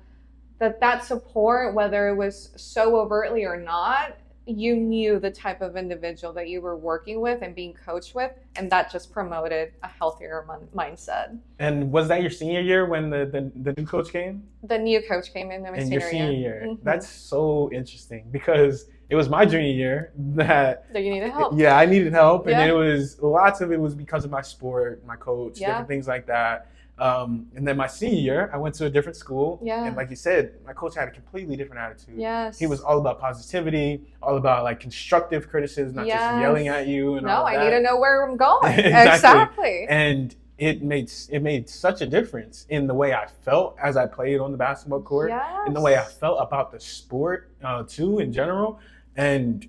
that support, whether it was so overtly or not, you knew the type of individual that you were working with and being coached with, and that just promoted a healthier mindset. And was that your senior year when the new coach came? The new coach came in my senior year. Mm-hmm. That's so interesting, because it was my junior year that you needed help. Yeah, I needed help, and it was lots of it was because of my sport, my coach, different things like that. And then my senior year, I went to a different school. Yeah. And like you said, my coach had a completely different attitude. Yes. He was all about positivity, all about like constructive criticism, not just yelling at you and all that. No, I need to know where I'm going. Exactly. And it made such a difference in the way I felt as I played on the basketball court, in the way I felt about the sport too in general. And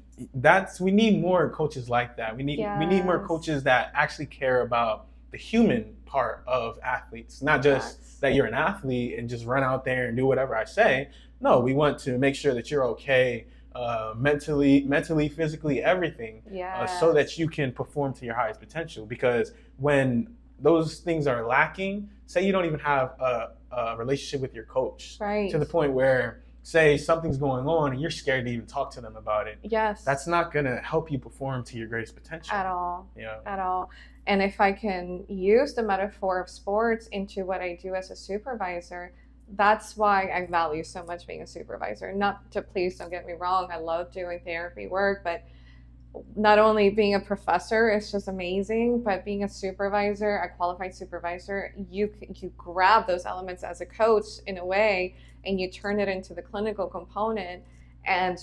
we need more coaches like that. We need more coaches that actually care about the human part of athletes, not just that you're an athlete and just run out there and do whatever I say. No, we want to make sure that you're okay mentally, physically, everything, so that you can perform to your highest potential. Because when those things are lacking, say you don't even have a relationship with your coach, to the point where, say something's going on and you're scared to even talk to them about it. Yes. That's not going to help you perform to your greatest potential. At all. Yeah. At all. And if I can use the metaphor of sports into what I do as a supervisor, that's why I value so much being a supervisor. Not to, please don't get me wrong, I love doing therapy work, but not only being a professor is just amazing, but being a supervisor, a qualified supervisor, you grab those elements as a coach in a way, and you turn it into the clinical component. And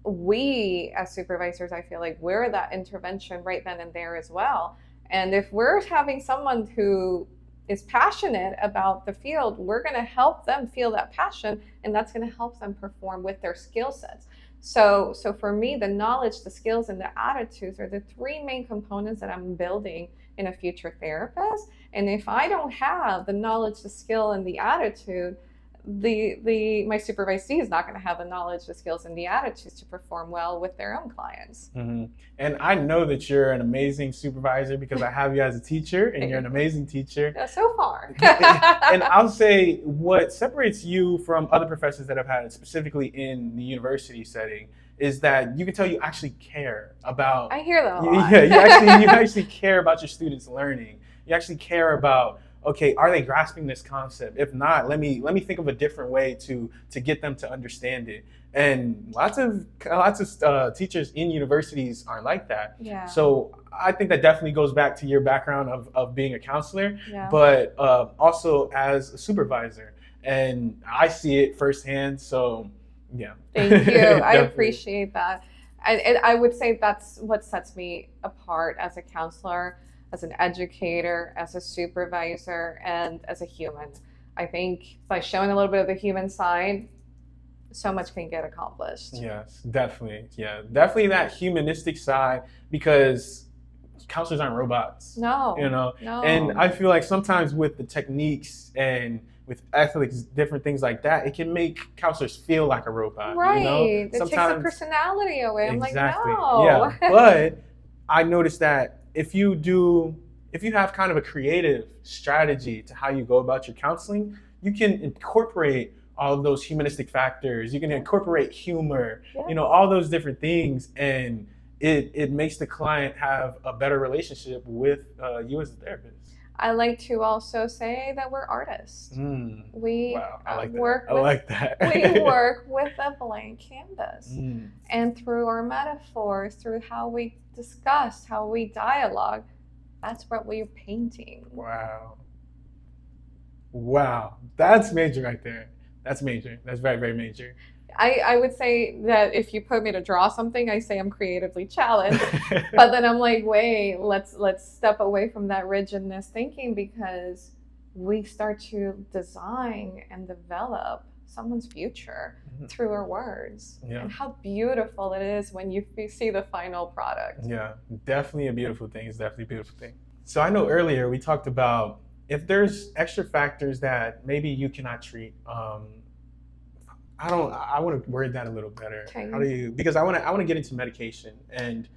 we as supervisors, I feel like we're that intervention right then and there as well. And if we're having someone who is passionate about the field, we're going to help them feel that passion, and that's going to help them perform with their skill sets. So for me, the knowledge, the skills, and the attitudes are the three main components that I'm building in a future therapist. And if I don't have the knowledge, the skill, and the attitude, my supervisee is not going to have the knowledge, the skills, and the attitudes to perform well with their own clients. Mm-hmm. And I know that you're an amazing supervisor because I have you as a teacher, and you're an amazing teacher. So far. And I'll say what separates you from other professors that I've had, specifically in the university setting, is that you can tell you actually care about. I hear that a lot. Yeah, you actually care about your students learning. You actually care about, okay, are they grasping this concept? If not, let me think of a different way to get them to understand it. And lots of teachers in universities aren't like that. Yeah. So I think that definitely goes back to your background of being a counselor, but also as a supervisor. And I see it firsthand. So yeah. Thank you. I appreciate that. And I would say that's what sets me apart as a counselor, as an educator, as a supervisor, and as a human. I think by showing a little bit of the human side, so much can get accomplished. Yes, definitely. Yeah, definitely that humanistic side, because counselors aren't robots. No. No. And I feel like sometimes with the techniques and with ethics, different things like that, it can make counselors feel like a robot. Right. It takes the personality away. I'm like, no. Yeah. But I noticed that if you have kind of a creative strategy to how you go about your counseling, you can incorporate all of those humanistic factors. You can incorporate humor, all those different things, and it makes the client have a better relationship with you as a therapist. I like to also say that we're artists. We work with a blank canvas. And through our metaphors, through how we discuss, how we dialogue, that's what we're painting. Wow. That's major right there. That's major. That's very, very major. I would say that if you put me to draw something, I say I'm creatively challenged. But then I'm like, wait, let's step away from that rigidness thinking, because we start to design and develop someone's future through our words. And how beautiful it is when you see the final product. Yeah, definitely a beautiful thing. It's definitely a beautiful thing. So I know earlier we talked about if there's extra factors that maybe you cannot treat. I want to word that a little better. Okay. How do you? Because I want to get into medication and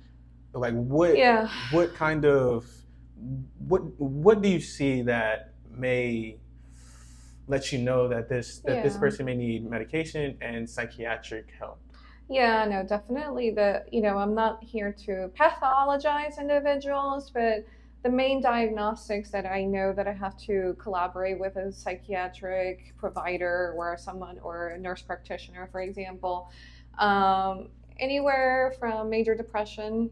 like what kind of what do you see that may let you know that this person may need medication and psychiatric help? Yeah, no, definitely. I'm not here to pathologize individuals, but the main diagnostics that I know that I have to collaborate with a psychiatric provider or a nurse practitioner, for example, anywhere from major depression,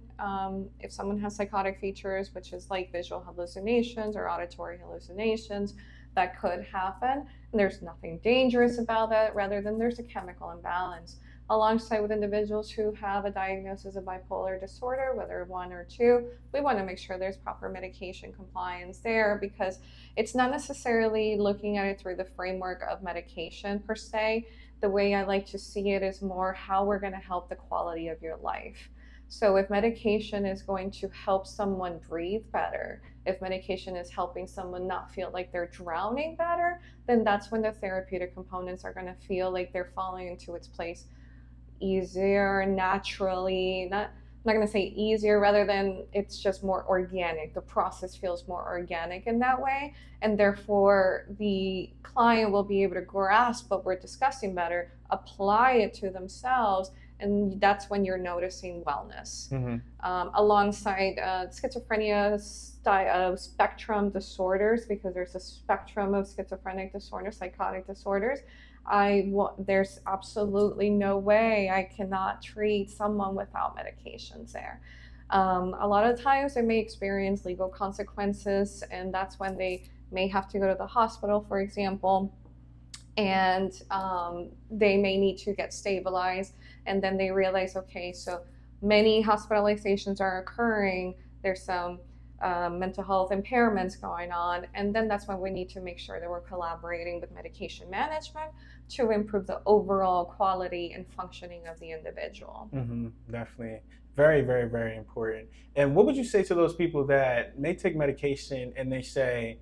if someone has psychotic features, which is like visual hallucinations or auditory hallucinations, that could happen. And there's nothing dangerous about that, rather than there's a chemical imbalance. Alongside with individuals who have a diagnosis of bipolar disorder, whether 1 or 2, we want to make sure there's proper medication compliance there, because it's not necessarily looking at it through the framework of medication per se. The way I like to see it is more how we're going to help the quality of your life. So if medication is going to help someone breathe better, if medication is helping someone not feel like they're drowning better, then that's when the therapeutic components are going to feel like they're falling into its place easier, naturally. I'm not going to say easier, rather than it's just more organic. The process feels more organic in that way, and therefore the client will be able to grasp what we're discussing better, apply it to themselves, and that's when you're noticing wellness. Alongside schizophrenia spectrum disorders, because there's a spectrum of schizophrenic disorders, psychotic disorders. There's absolutely no way I cannot treat someone without medications there. A lot of times they may experience legal consequences, and that's when they may have to go to the hospital, for example, and they may need to get stabilized, and then they realize, okay, so many hospitalizations are occurring, there's some mental health impairments going on, and then that's when we need to make sure that we're collaborating with medication management to improve the overall quality and functioning of the individual. Definitely. Very, very, very important. And what would you say to those people that may take medication and they say,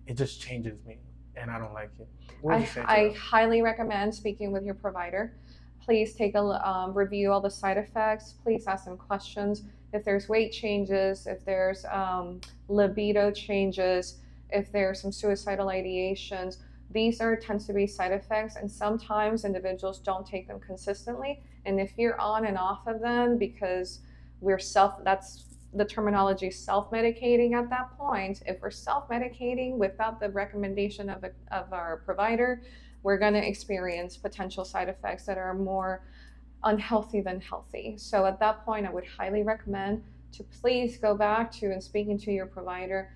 it just changes me and I don't like it? What would you say to I them? highly recommend speaking with your provider. Please take a review all the side effects. Please ask them questions. If there's weight changes, if there's libido changes, if there's some suicidal ideations, these tends to be side effects, and sometimes individuals don't take them consistently. And if you're on and off of them because that's the terminology, self-medicating at that point. If we're self-medicating without the recommendation of our provider, we're going to experience potential side effects that are more unhealthy than healthy. So at that point, I would highly recommend to please go back to and speaking to your provider,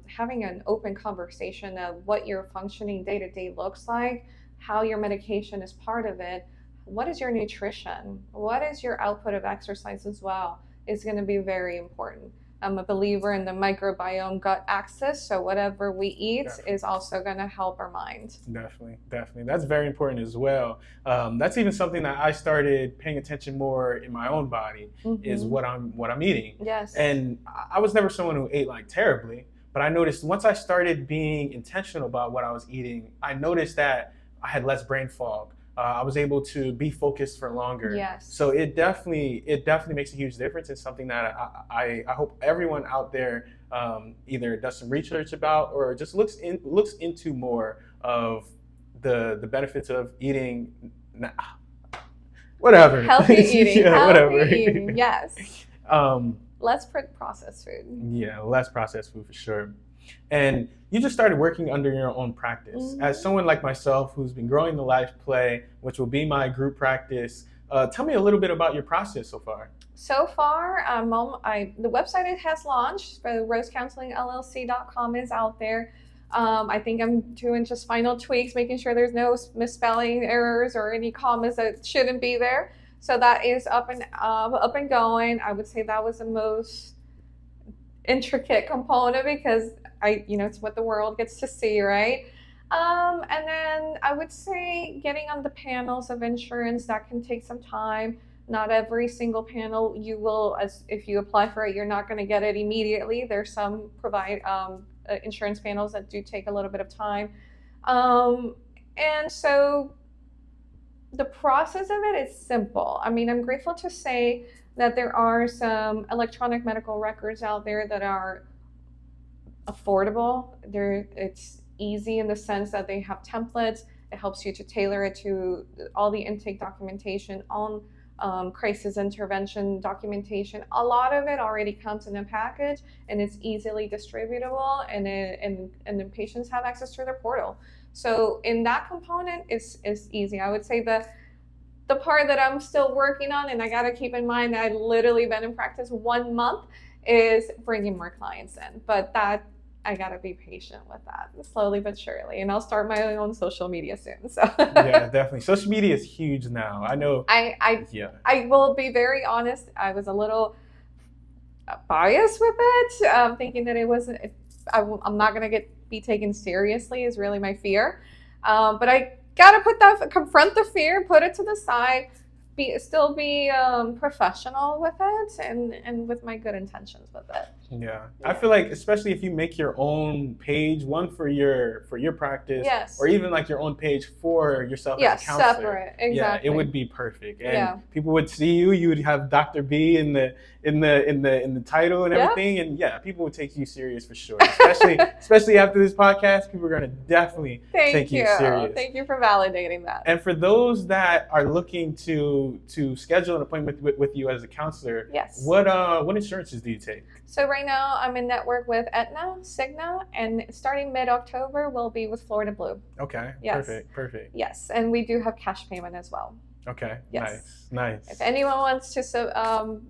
having an open conversation of what your functioning day-to-day looks like, how your medication is part of it, what is your nutrition, what is your output of exercise as well, is going to be very important. I'm a believer in the microbiome gut axis, so whatever we eat is also going to help our mind. Definitely. That's very important as well. That's even something that I started paying attention more in my own body, is what I'm eating. Yes. And I was never someone who ate like terribly, but I noticed once I started being intentional about what I was eating, I noticed that I had less brain fog. I was able to be focused for longer. Yes. So it definitely makes a huge difference. It's something that I hope everyone out there either does some research about or just looks into more of the benefits of eating. Whatever. Healthy eating. Yeah, healthy whatever. eating. Yes. Less processed food. Yeah, less processed food for sure. And you just started working under your own practice. As someone like myself who's been growing the Life Play, which will be my group practice, tell me a little bit about your process so far. So far, the website it has launched, rosecounselingllc.com is out there. I think I'm doing just final tweaks, making sure there's no misspelling errors or any commas that shouldn't be there. So that is up and going. I would say that was the most intricate component, because it's what the world gets to see, right? And then I would say getting on the panels of insurance, that can take some time. Not every single panel you will, if you apply for it, you're not going to get it immediately. There's some insurance panels that do take a little bit of time. And so the process of it is simple. I mean, I'm grateful to say that there are some electronic medical records out there that are affordable. It's easy in the sense that they have templates. It helps you to tailor it to all the intake documentation on crisis intervention documentation. A lot of it already comes in a package, and it's easily distributable, and the patients have access to their portal. So in that component, is easy. I would say the part that I'm still working on, and I got to keep in mind that I've literally been in practice 1 month, is bringing more clients in. But that I gotta be patient with that, slowly but surely, and I'll start my own social media soon. So Yeah, definitely. Social media is huge now. I know. Yeah. I will be very honest. I was a little biased with it, thinking that it wasn't. I'm not gonna be taken seriously is really my fear, but I gotta confront the fear, put it to the side, still be professional with it, and with my good intentions with it. Yeah. I feel like, especially if you make your own page, one for your practice, Yes. or even like your own page for yourself Yes, as a counselor. separate. Exactly. Yeah, it would be perfect, and Yeah. people would see you. You would have Dr. B in the title and everything, and yeah, people would take you serious for sure. Especially after this podcast, people are gonna definitely take you serious. Thank you for validating that. And for those that are looking to schedule an appointment with you as a counselor, yes, what insurances do you take? So right now I'm in network with Aetna, Cigna, and starting mid-October we'll be with Florida Blue. Okay, yes. Perfect. Yes, and we do have cash payment as well. Okay, yes. Nice. If anyone wants to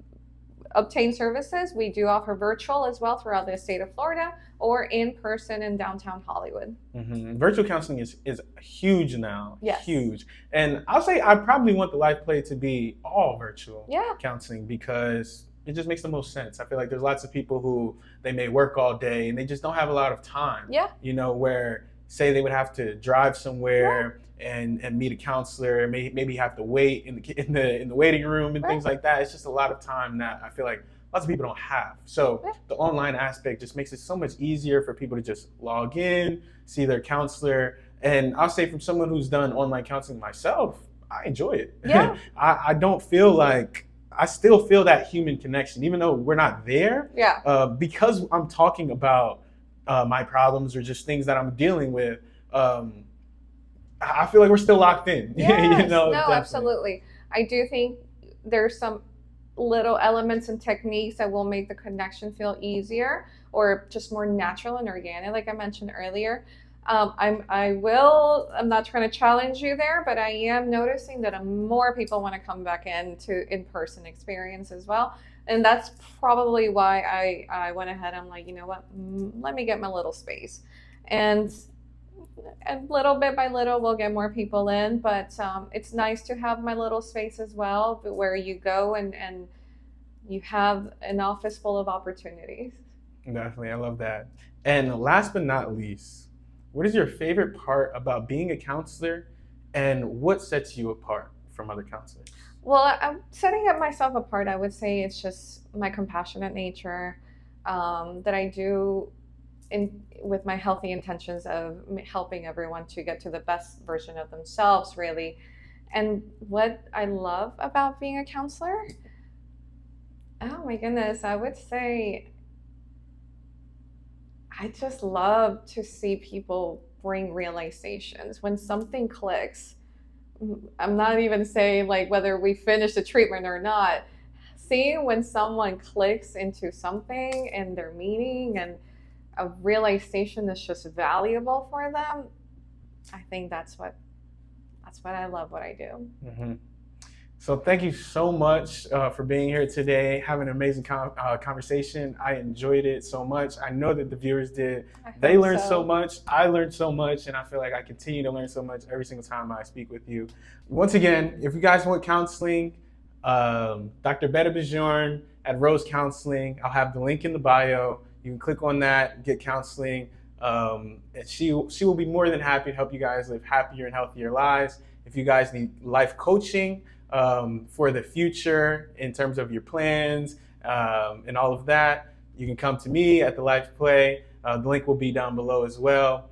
obtain services, we do offer virtual as well throughout the state of Florida, or in person in downtown Hollywood. Mm-hmm. Virtual counseling is huge now. Yes. Huge. And I'll say I probably want the Life Play to be all virtual counseling, because it just makes the most sense. I feel like there's lots of people who they may work all day and they just don't have a lot of time. Yeah. You know, where say they would have to drive somewhere and meet a counselor, maybe have to wait in the waiting room and things like that. It's just a lot of time that I feel like lots of people don't have. So the online aspect just makes it so much easier for people to just log in, see their counselor. And I'll say, from someone who's done online counseling myself, I enjoy it. Yeah. I don't feel like, I still feel that human connection, even though we're not there. Yeah. Because I'm talking about my problems or just things that I'm dealing with. I feel like we're still locked in. Yes. You know, no, definitely. Absolutely. I do think there's some little elements and techniques that will make the connection feel easier or just more natural and organic, like I mentioned earlier. I'm not trying to challenge you there, but I am noticing that more people want to come back into in-person experience as well. And that's probably why I went ahead. I'm like, you know what, let me get my little space. And little bit by little, we'll get more people in, but it's nice to have my little space as well, where you go and you have an office full of opportunities. Definitely, I love that. And last but not least, what is your favorite part about being a counselor, and what sets you apart from other counselors? Well, I'm setting up myself apart. I would say it's just my compassionate nature that I do with my healthy intentions of helping everyone to get to the best version of themselves, really. And what I love about being a counselor, oh my goodness, I would say I just love to see people bring realizations when something clicks. I'm not even saying like whether we finish the treatment or not. Seeing when someone clicks into something and their meaning and a realization that's just valuable for them, I think that's what I love what I do. Mm-hmm. So thank you so much for being here today, having an amazing conversation. I enjoyed it so much. I know that the viewers did. They learned so much. I learned so much, and I feel like I continue to learn so much every single time I speak with you. Once again, if you guys want counseling, Dr. Beda Bjorn at Rose Counseling. I'll have the link in the bio. You can click on that, get counseling. And she will be more than happy to help you guys live happier and healthier lives. If you guys need life coaching for the future in terms of your plans and all of that, you can come to me at the Life Play. The link will be down below as well.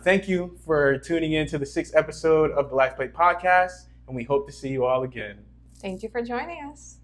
Thank you for tuning in to the 6th episode of the Life Play podcast, and we hope to see you all again. Thank you for joining us.